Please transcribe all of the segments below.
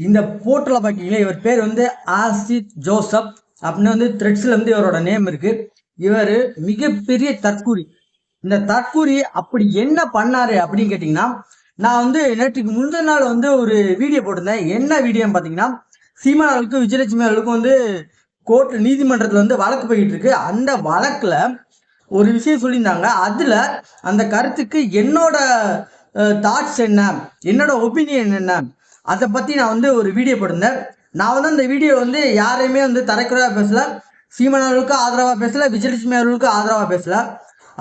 இந்த போர்ட்டலில் பார்த்தீங்கன்னா இவர் பேர் வந்து ஆசித் ஜோசப் அப்படின்னு வந்து த்ரெட்ஸில் வந்து இவரோட நேம் இருக்கு. இவர் மிகப்பெரிய தற்கூரி. இந்த தற்கூரி அப்படி என்ன பண்ணாரு அப்படின்னு கேட்டிங்கன்னா, நான் வந்து நேற்றுக்கு முந்தின நாள் வந்து ஒரு வீடியோ போட்டிருந்தேன். என்ன வீடியோன்னு பார்த்தீங்கன்னா, சீமான் அவர்களுக்கும் விஜயலட்சுமி அவர்களுக்கும் வந்து கோர்ட் நீதிமன்றத்தில் வந்து வழக்கு போய்கிட்டு இருக்கு. அந்த வழக்கில் ஒரு விஷயம் சொல்லியிருந்தாங்க. அதில் அந்த கருத்துக்கு என்னோட தாட்ஸ் என்ன, என்னோட ஒப்பீனியன் என்ன, அதை பற்றி நான் வந்து ஒரு வீடியோ போட்டிருந்தேன். நான் வந்து அந்த வீடியோ வந்து யாரையுமே வந்து தரைக்குறையாக பேசல, சீமான் அவர்களுக்கு ஆதரவாக பேசல, விஜயலட்சுமி அவர்களுக்கு ஆதரவாக பேசல.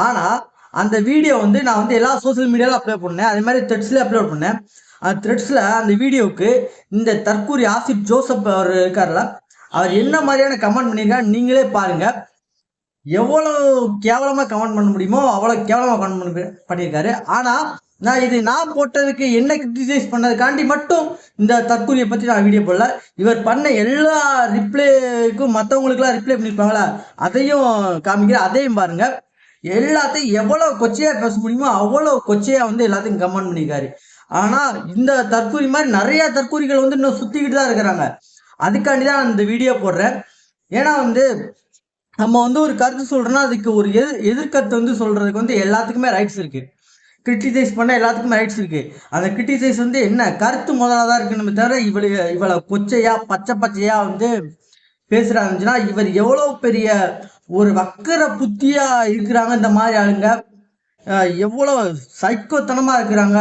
ஆனால் அந்த வீடியோ வந்து நான் வந்து எல்லா சோசியல் மீடியாவில் அப்லோட் பண்ணேன். அதே மாதிரி த்ரெட்ஸ்லேயே அப்லோட் பண்ணேன். அந்த த்ரெட்ஸில் அந்த வீடியோவுக்கு இந்த தற்கூரி ஆசிப் ஜோசப் அவர் இருக்கார்ல, அவர் என்ன மாதிரியான கமெண்ட் பண்ணியிருக்காரு நீங்களே பாருங்கள். எவ்வளோ கேவலமாக கமெண்ட் பண்ண முடியுமோ அவ்வளோ கேவலமாக கமெண்ட் பண்ணியிருக்காரு. ஆனால் நான் போட்டதுக்கு என்ன கிரிட்டிசைஸ் பண்ணதுக்காண்டி மட்டும் இந்த தற்கூரியை பற்றி நான் வீடியோ போடல. இவர் பண்ண எல்லா ரிப்ளைக்கும் மற்றவங்களுக்குலாம் ரிப்ளை பண்ணியிருப்பாங்களா, அதையும் காமிக்கிறேன், அதையும் பாருங்கள். எல்லாத்தையும் எவ்வளோ கொச்சையாக பேச முடியுமோ அவ்வளோ கொச்சையாக வந்து எல்லாத்தையும் கமெண்ட் பண்ணியிருக்காரு. ஆனால் இந்த தற்கூரி மாதிரி நிறையா தற்கூரிகள் வந்து இன்னும் சுற்றிக்கிட்டு தான் இருக்கிறாங்க. அதுக்காண்டி தான் நான் இந்த வீடியோ போடுறேன். ஏன்னா வந்து நம்ம வந்து ஒரு கருத்து சொல்கிறோன்னா அதுக்கு ஒரு எதிர்கருத்து வந்து சொல்கிறதுக்கு வந்து எல்லாத்துக்குமே ரைட்ஸ் இருக்குது. கிரிட்டிசைஸ் பண்ண எல்லாத்துக்குமே ரைட்ஸ் இருக்குது. அந்த கிரிட்டிசைஸ் வந்து என்ன கருத்து முதலாக தான் இருக்குன்னு தவிர இவளை கொச்சையாக பச்சையாக வந்து பேசுகிறாங்கன்னா இவர் எவ்வளோ பெரிய ஒரு வக்கர புத்தியாக இருக்கிறாங்க. இந்த மாதிரி ஆளுங்க எவ்வளோ சைக்கோத்தனமாக இருக்கிறாங்க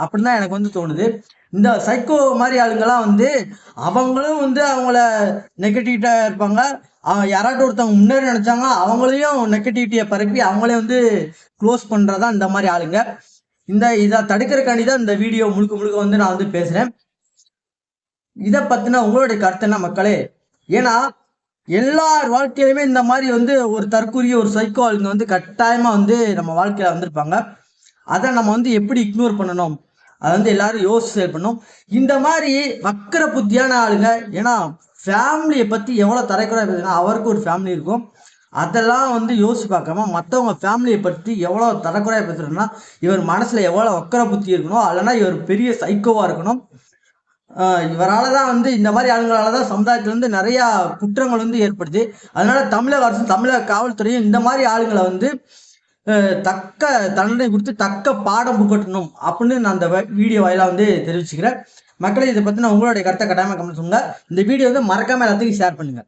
அப்படின்னு தான் எனக்கு வந்து தோணுது. இந்த சைக்கோ மாதிரி ஆளுங்கெல்லாம் வந்து அவங்களும் வந்து அவங்கள நெகட்டிவிட்டாக இருப்பாங்க. யாராட்டும் ஒருத்தவங்க முன்னேறி நினைச்சாங்க அவங்களையும் நெகட்டிவிட்டியை பரப்பி அவங்களே வந்து க்ளோஸ் பண்ணுறதா இந்த மாதிரி ஆளுங்க. இதை தடுக்கிறக்காண்டி தான் இந்த வீடியோ முழுக்க வந்து நான் வந்து பேசுகிறேன். இதை பற்றின உங்களுடைய கருத்து என்ன மக்களே? ஏன்னா எல்லார் வாழ்க்கையிலுமே இந்த மாதிரி வந்து ஒரு தற்கூரிய ஒரு சைக்கோ ஆளுங்க வந்து கட்டாயமாக வந்து நம்ம வாழ்க்கையில் வந்திருப்பாங்க. அதை நம்ம வந்து எப்படி இக்னோர் பண்ணணும், அதை வந்து எல்லாரும் யோசிச்சு பண்ணணும். இந்த மாதிரி வக்கர புத்தியான ஆளுங்க, ஏன்னா ஃபேமிலியை பற்றி எவ்வளோ தரைக்குறையாக பேசுனா அவருக்கு ஒரு ஃபேமிலி இருக்கும், அதெல்லாம் வந்து யோசிச்சு பார்க்காம மற்றவங்க ஃபேமிலியை பற்றி எவ்வளோ தரைக்குறையாக பேசுகிறோன்னா இவர் மனசில் எவ்வளோ வக்கர புத்தி இருக்கணும், இல்லைன்னா இவர் பெரிய சைக்கோவாக இருக்கணும். இவரால் தான் வந்து இந்த மாதிரி ஆளுங்களால தான் சமுதாயத்தில் வந்து நிறையா குற்றங்கள் வந்து ஏற்படுது. அதனால தமிழக அரசு தமிழக காவல்துறையும் இந்த மாதிரி ஆளுங்களை வந்து தக்க தண்டனை கொடுத்து தக்க பாடம் புகட்டணும் அப்படின்னு நான் அந்த வீடியோ வாயிலாக வந்து தெரிவிச்சுக்கிறேன். மக்களை இதை பற்றின உங்களுடைய கருத்தை கட்டாயமாக கமெண்ட் சொல்லுங்க. இந்த வீடியோ வந்து மறக்காமல் எல்லாத்தையும் ஷேர் பண்ணுங்கள்.